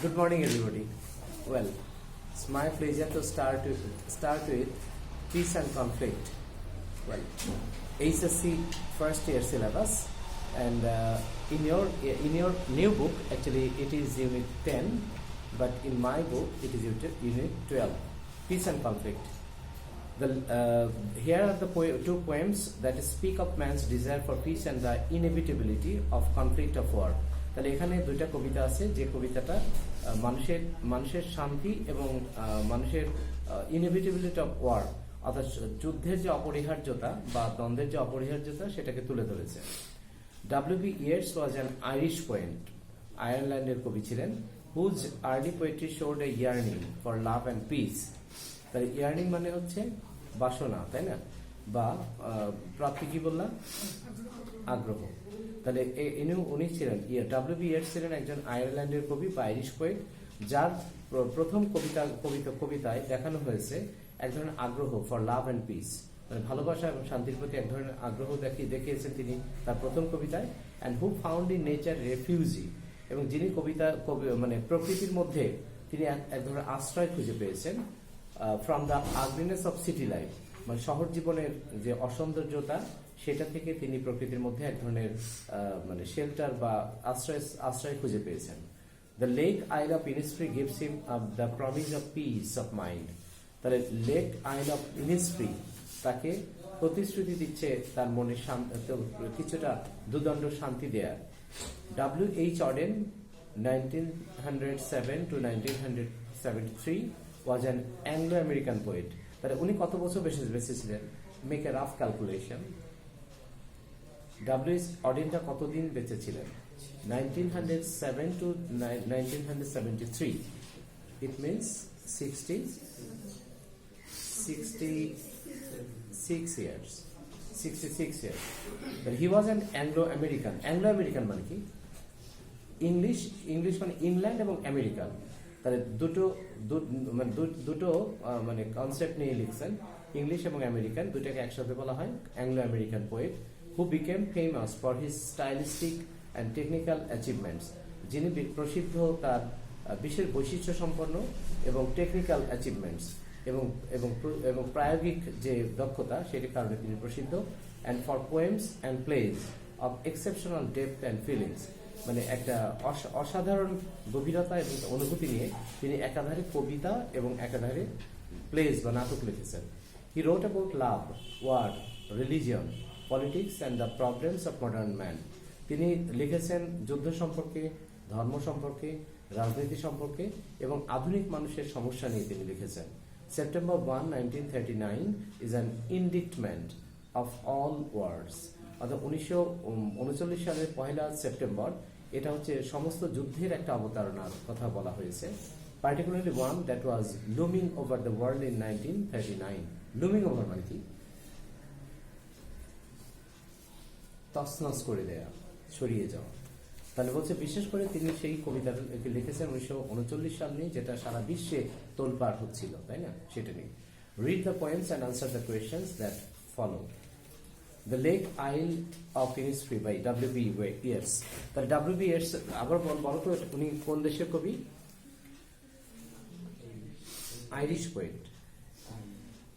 Good morning, everybody. Well, it's my pleasure to start with peace and conflict. Well, HSC first year syllabus, and in your new book, actually it is Unit 10, but in my book it is Unit 12, peace and conflict. Here are the two poems that speak of man's desire for peace and the inevitability of conflict of war. তাহলে এখানে দুইটা কবিতা আছে, যে কবিতাটা মানুষের শান্তি এবং মানুষের ইনএভিটেবিলিটি অফ ওয়ার, অর্থাৎ যুদ্ধের যে অপরিহার্যতা বা দ্বন্দ্বের যে অপরিহার্যতা সেটাকে তুলে ধরেছে। W.B.Yeats was an Irish poet, আয়ারল্যান্ডের কবি ছিলেন, whose early poetry showed a yearning for love and peace. তাহলে ইয়ার্নিং মানে হচ্ছে বাসনা, তাই না? বা প্রাপ্তি কি বললাম? আগ্রহ। তাহলে উনি ছিলেন W.B.Yeats ছিলেন একজন আয়ারল্যান্ডের কবি বা আইরিশ পোয়েট, যার প্রথম কবিতায় দেখানো হয়েছে এক ধরনের আগ্রহ ফর লাভ অ্যান্ড পিস, মানে ভালোবাসা এবং শান্তির প্রতি এক ধরনের আগ্রহ দেখিয়েছেন তিনি তার প্রথম কবিতায়। And who found in nature refugee, এবং যিনি মানে প্রকৃতির মধ্যে তিনি এক ধরনের আশ্রয় খুঁজে পেয়েছেন from the ugliness of city life, মানে শহর জীবনের যে অসৌন্দর্যতা সেটা থেকে তিনি প্রকৃতির মধ্যে এক ধরনের মানে শেল্টার বা আশ্রয় খুঁজে পেয়েছেন। The lake isle of Innisfree gives him the promise of peace of mind. তাহলে লেক আইল অফ ইনিসফ্রি তাকে প্রতিশ্রুতি দিচ্ছে তার মনে কিছুটা দুদণ্ড শান্তি দেয়ার। W.H. Auden 1907 to 1973 was an Anglo-American poet. তাহলে উনি কত বছর বেঁচে ছিলেন? Make a rough calculation. W.H. Audenটা কতদিন বেঁচে ছিলেন? 1907 to 1973. It means 66 years. But he was an Anglo-American. Anglo-American মানে কি? ইংলিশ মানে ইংল্যান্ড এবং আমেরিকান। তাহলে দুটো মানে কনসেপ্ট নিয়ে লিখছেন, ইংলিশ এবং আমেরিকান দুটাকে একসাথে বলা হয় Anglo American poet, who became famous for his stylistic and technical achievements, যিনি প্রসিদ্ধ তার বিশেষ বৈশিষ্ট্য সম্পন্ন এবং টেকনিক্যাল অ্যাচিভমেন্টস এবং প্রায়োগিক যে দক্ষতা সেটির কারণে তিনি প্রসিদ্ধ। And for poems and plays of exceptional depth and feelings, মানে একটা অসাধারণ গভীরতা এবং অনুভূতি নিয়ে তিনি একাধারে কবিতা এবং একাধারে প্লেজ বা নাটক লিখেছেন। He wrote about love, war, religion, politics and the problems of modern man. তিনি লিখেছেন যুদ্ধ সম্পর্কে, ধর্ম সম্পর্কে, রাজনীতি সম্পর্কে এবং আধুনিক মানুষের সমস্যা নিয়ে তিনি লিখেছেন। September 1, 1939 is an indictment of all wars. অর্থাৎ 1939 সালের 1 সেপ্টেম্বর এটা হচ্ছে সমস্ত যুদ্ধের একটা অবতারণার কথা বলা হয়েছে, particularly one that was লুমিং over the world in 1939। লুমিং over মানে কি? তছনছ করে দেয়া, ছড়িয়ে যাওয়া। তাহলে বলছে বিশেষ করে তিনি সেই কবিতাটা লিখেছেন 1939 সাল নিয়ে, যেটা সারা বিশ্বে তোলপাড় হচ্ছিল, তাই না? সেটা নিয়ে। Read the poems and answer the questions that follow. The Lake Isle of Innisfree by W.B.Yeats. তাহলে W.B.Yeats আবার বলো তো উনি কোন দেশের কবি? Irish poet,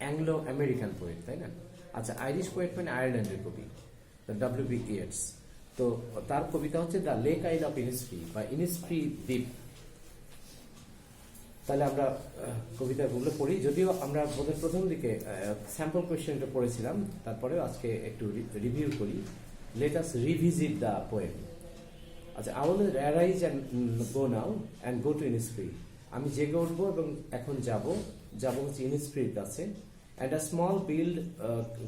Anglo American poet, তাই না? আচ্ছা, আইরিশ পোয়েট মানে আয়ারল্যান্ডের কবি W.B.Yeats। তো তার কবিতা হচ্ছে the lake isle of Innisfree বা ইনিসফ্রি দ্বীপ। তাহলে আমরা কবিতাগুলো পড়ি, যদিও আমরা বোধহয় প্রথম দিকে স্যাম্পল কোয়েশ্চেনটা পড়েছিলাম, তারপরে আজকে একটু রিভিউ করি। Let us revisit the poem. আচ্ছা, I will arise and go now and go to Innisfree. আমি জেগে উঠবো এবং এখন যাব হচ্ছে ইনিসফ্রির কাছে। And a small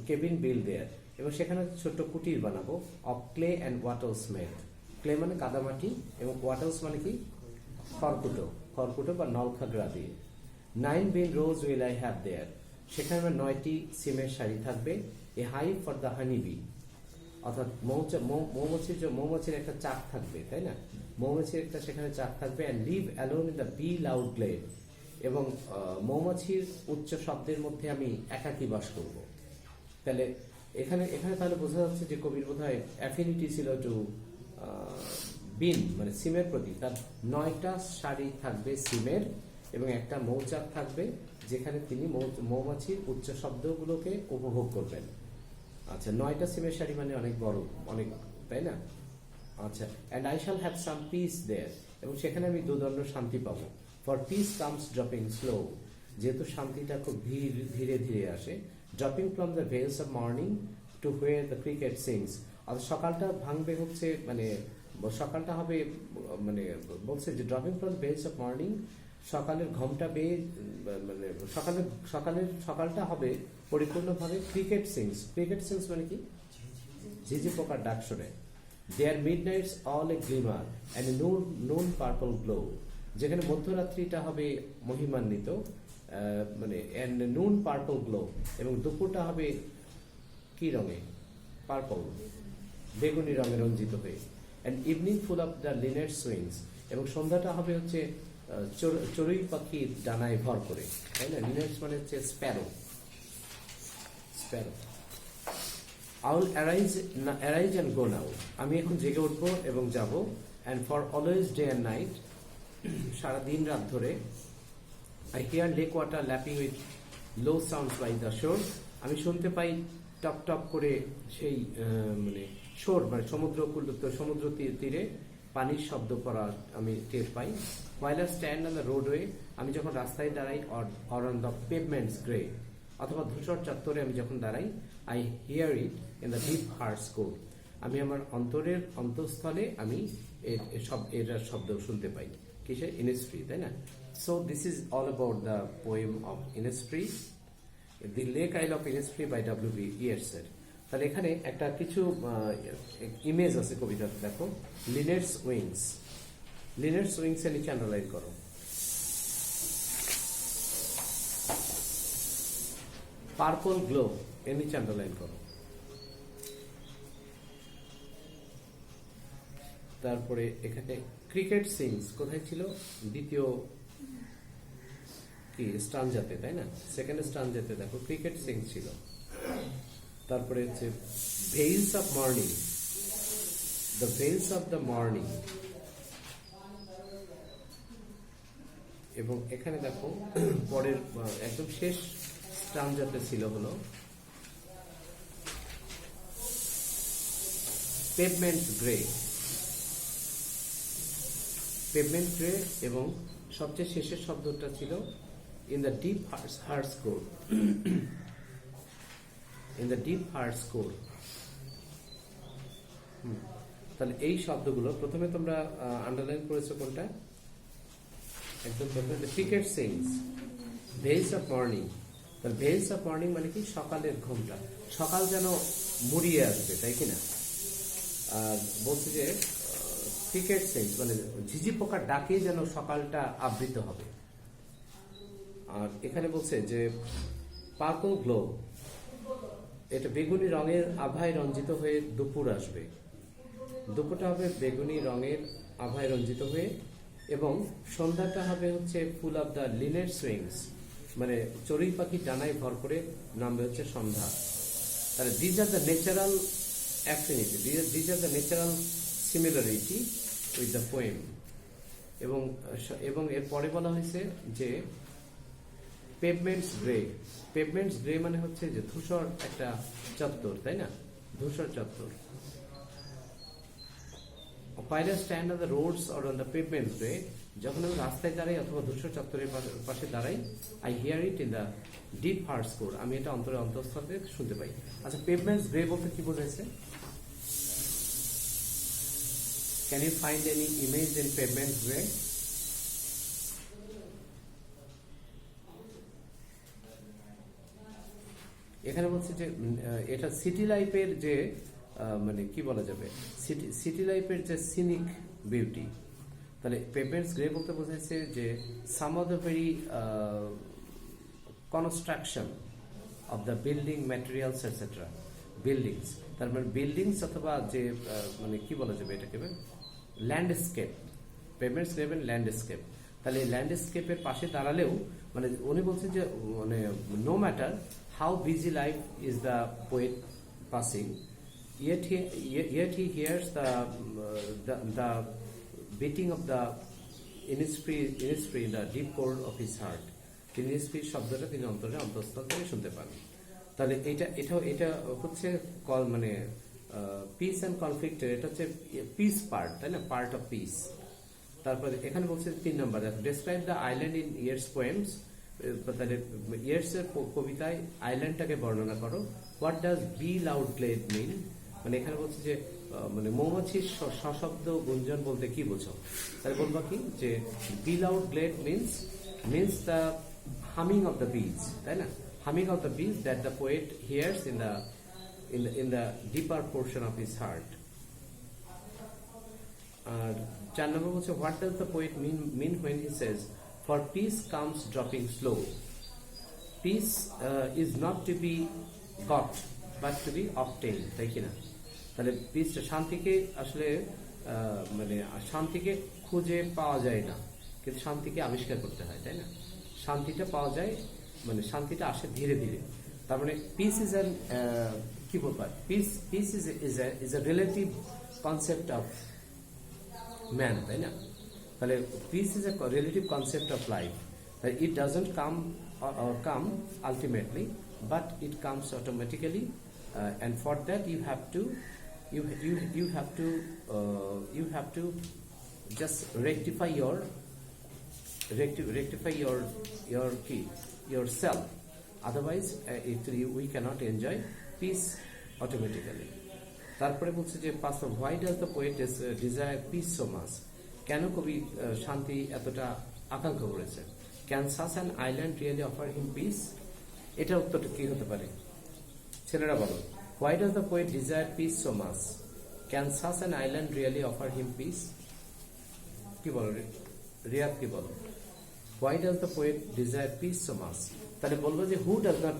cabin build there, এবং সেখানে ছোট্ট কুটির বানাবো। Of clay and waters made. Clay মানে কাদামাটি এবং ওয়াটার্স মানে কি? খড়কুটো বা নলখাগড়া দিয়ে। 9 bin rows will I have there, সেখানে 9টি সিমের শাড়ি থাকবে। A hive for the honey bee, অর্থাৎ মৌমাছির একটা চাক থাকবে, তাই না? মৌমাছির একটা সেখানে চাক থাকবে। And live alone in the bee loud glade, এবং মৌমাছির উচ্চ শব্দের মধ্যে আমি একাকী বাস করব। তাহলে এখানে তাহলে বোঝা যাচ্ছে যে কবির বোধহয় অ্যাফিনিটি ছিল টু বিন মানে সিমের প্রতি তার 9টা শাড়ি থাকবে সিমের এবং একটা মৌচাক থাকবে যেখানে তিনি মৌমাছির উচ্চ শব্দগুলোকে উপভোগ করবেন। আচ্ছা, 9টা সিমের শাড়ি মানে অনেক বড়, অনেক, তাই না? আচ্ছা, and I shall have some peace there, এবং সেখানে আমি দুদণ্ড শান্তি পাবো। For peace comes dropping slow, যেহেতু শান্তিটা খুব ধীরে ধীরে আসে। Dropping from the veils of morning to where the cricket sings, আর সকালটা ভাঙবে হচ্ছে মানে সকালটা হবে মানে বলছে যে dropping from the veils of morning, সকালের ঘমটা বেয়ে মানে সকালটা হবে পরিপূর্ণভাবে ক্রিকেট সিংস। ক্রিকেট সিংস মানে কি? ঝিঝি পোকার ডাক শোনে। There midnight's all a glimmer and noon purple glow, যেখানে মধ্যরাত্রিটা হবে মহিমান্বিত মানে অ্যান্ড নুন পার্পল গ্লো, এবং দুপুরটা হবে কি রঙে? পার্পল, বেগুনি রঙে রঞ্জিত হয়ে। And evening full of the linnet's সুইংস, এবং সন্ধ্যাটা হবে হচ্ছে চড়ুই পাখির ডানায় ভর করে, তাই না? লিনেটস মানে হচ্ছে Sparrow. I will arise and go now, আমি এখন জেগে উঠবো এবং যাব। and for always day and night, সারা দিন রাত ধরে। I hear lake water lapping with low sounds by the shore, আমি শুনতে পাই টপ টপ করে সেই মানে শোর মানে সমুদ্র তীরে পানির শব্দ করা আমি টের পাই। while I stand on the roadway, আমি যখন রাস্তায় দাঁড়াই, or on the pavements gray, অথবা ধূসর চত্বরে আমি যখন দাঁড়াই, I hear it in the deep heart's core, আমি আমার অন্তরের অন্তঃস্থলে আমি এর শব্দ শুনতে পাই। কিসে? Innisfree, তাই না? So this is all about the poem of Innisfree, The Lake Isle of Innisfree by W.B.Yeats. তাহলে এখানে একটা কিছু ইমেজ আছে কবিতাতে, দেখো। লিনেটস উইংস, লিনেটস উইংস এর নিচে আন্ডারলাইন করো। পার্পল গ্লো এর নিচে আন্ডারলাইন করো। তারপরে এখানে ক্রিকেট সিংস কোথায় ছিল? দ্বিতীয় কি স্টানজাতে, তাই না? সেকেন্ড স্টানজাতে দেখো ক্রিকেট সিংস ছিল। তারপরে হচ্ছে veils of morning, the veils of the morning, এবং এখানে দেখো পরের একদম শেষ স্টানজাতে ছিল হলো পেভমেন্ট গ্রে, পেভমেন্ট গ্রে, এবং সবচেয়ে শেষের শব্দটা ছিল in the deep heart's core, in the deep heart's core. তাহলে এই শব্দগুলো প্রথমে তোমরা আন্ডারলাইন করেছো কোনটা? একদম প্রথমে ক্রিকেট সিংস, ভেইলস অফ মর্নিং। তাহলে ভেইলস অফ মর্নিং মানে কি? সকালের ঘুমটা, সকাল যেন মুড়িয়ে আসবে, তাই কিনা? আর বলছে যে ক্রিকেট সিংস মানে ঝিঝি পোকার ডাকে যেন সকালটা আবৃত হবে। আর এখানে বলছে যে পার্পল গ্লো, এটা বেগুনি রঙের আভায় রঞ্জিত হয়ে দুপুর আসবে। দুপুরটা হবে বেগুনি রঙের আভায় রঞ্জিত হয়ে, এবং সন্ধ্যাটা হবে হচ্ছে ফুল অফ দ্য লিনেট সুইংস, মানে চড়ুই পাখি ডানায় ভর করে নামবে হচ্ছে সন্ধ্যা। তাহলে these are the natural affinity, these are the natural similarity with the poem. এবং এর পরে বলা হয়েছে যে পেভমেন্টস গ্রে, পেভমেন্টস গ্রে মানে হচ্ছে যে ধূসর একটা চত্বর, তাই না? ধূসর চত্বর। While I stand on the roads or on the pavements gray, যখন আমি রাস্তায় দাঁড়াই অথবা ধূসর চত্বরের পাশে দাঁড়াই, I hear it in the deep heart's core, আমি এটা অন্তরে অন্তঃস্থলে শুনতে পাই। আচ্ছা, পেভমেন্টস গ্রে বলতে কি বোঝাইছে? Can you find any image in pavements gray? এখানে বলছে যে এটা সিটি লাইফের যে মানে কি বলা যাবে, সিটি লাইফের যে সিনিক বিউটি। তাহলে পেভমেন্টস গ্রে বলতে বোঝাচ্ছে যে some of the very construction of the building materials etcetera, buildings, তার মানে বিল্ডিংস অথবা যে মানে কি বলা যাবে এটাকে, ল্যান্ডস্কেপ। পেভমেন্টস grey landscape. তাহলে ল্যান্ডস্কেপের পাশে দাঁড়ালেও মানে উনি বলছেন যে মানে no matter how busy life is the poet passing, yet he hears the beating of the Innisfree in the deep core of his heart. Innisfree শব্দটা তিনি অন্তঃস্থল থেকে শুনতে পান। তাহলে এটা হচ্ছে মানে পিস অ্যান্ড কনফ্লিক্টের, এটা হচ্ছে পিস পার্ট, তাই না, পার্ট অফ পিস। তারপরে এখানে বলছে 3 নম্বর, describe the island in Yeats poems. তাহলে ইয়ার্সের কবিতায় আইল্যান্ডটাকে বর্ণনা করো। What does bee loud glade mean? মানে এখানে বলছে যে মানে মৌমাছির সশব্দ গুঞ্জন বলতে কি বোঝো? তাহলে বলবা কি যে bee loud glade means the humming of the bees, তাই না, humming of the bees that the poet hears in the deeper portion of his heart. And 4 number was, what does the poet mean when he says, for peace comes dropping slow? Peace is not to be got but to be obtained, তাই কিনা? তাহলে piece শান্তিকে আসলে মানে শান্তিকে খুঁজে পাওয়া যায় না, কিন্তু শান্তিকে আবিষ্কার করতে হয়, তাই না? শান্তিটা পাওয়া যায়, মানে শান্তিটা আসে ধীরে ধীরে। তার মানে পিস ইজ অ্যান কি বলবো, peace is a relative concept of man, তাই না? তাহলে peace is a relative concept of life. It doesn't come ultimately, but it comes automatically, and for that you have to just rectify yourself. Otherwise we cannot enjoy peace automatically. তারপরে বলছে যে why does the poet desire peace so much? কেন কবি শান্তি এতটা আকাঙ্ক্ষা করেছে? Can such an island really offer him peace? এটা উত্তরটা কি হতে পারে ছেলেরা বলো? Why does the poet desire peace so much? Can such an island really offer him peace? কি বলো রিয়াদ, কি বলো? Why does the poet desire peace so much? তাহলে বলবো যে who does not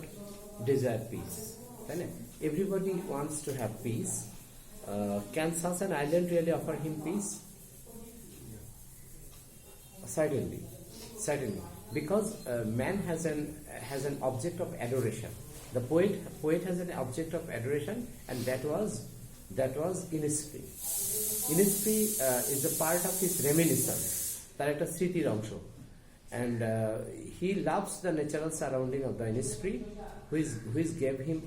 desire peace, তাই না? Everybody wants to have peace. Can such an island really offer him peace? Certainly, because man has an object of adoration. The poet has an object of adoration, and that was Innisfree. Innisfree is a part of his reminiscence, তার একটা স্মৃতির অংশ। And he loves the natural surrounding of the Innisfree, which gave him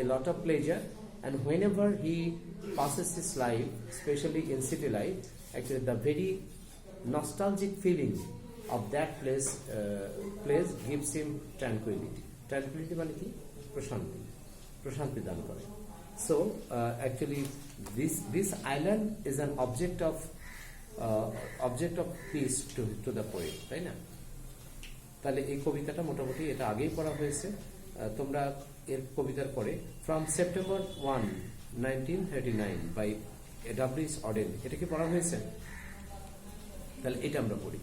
a lot of pleasure. And whenever he passes his life, especially in city life, actually the very nostalgic feeling of that place gives him tranquility. Tranquility মানে কি? প্রশান্তি দান করে। So actually this island is an object of peace to the poet, তাই না? তাহলে এই কবিতাটা মোটামুটি এটা আগেই পড়া হয়েছে, তোমরা এর কবিতার পরে ফ্রম সেপ্টেম্বর 1, 1939 বাই W.B.Yeats, এটা কি পড়া হয়েছে? তাহলে এটা আমরা পড়ি।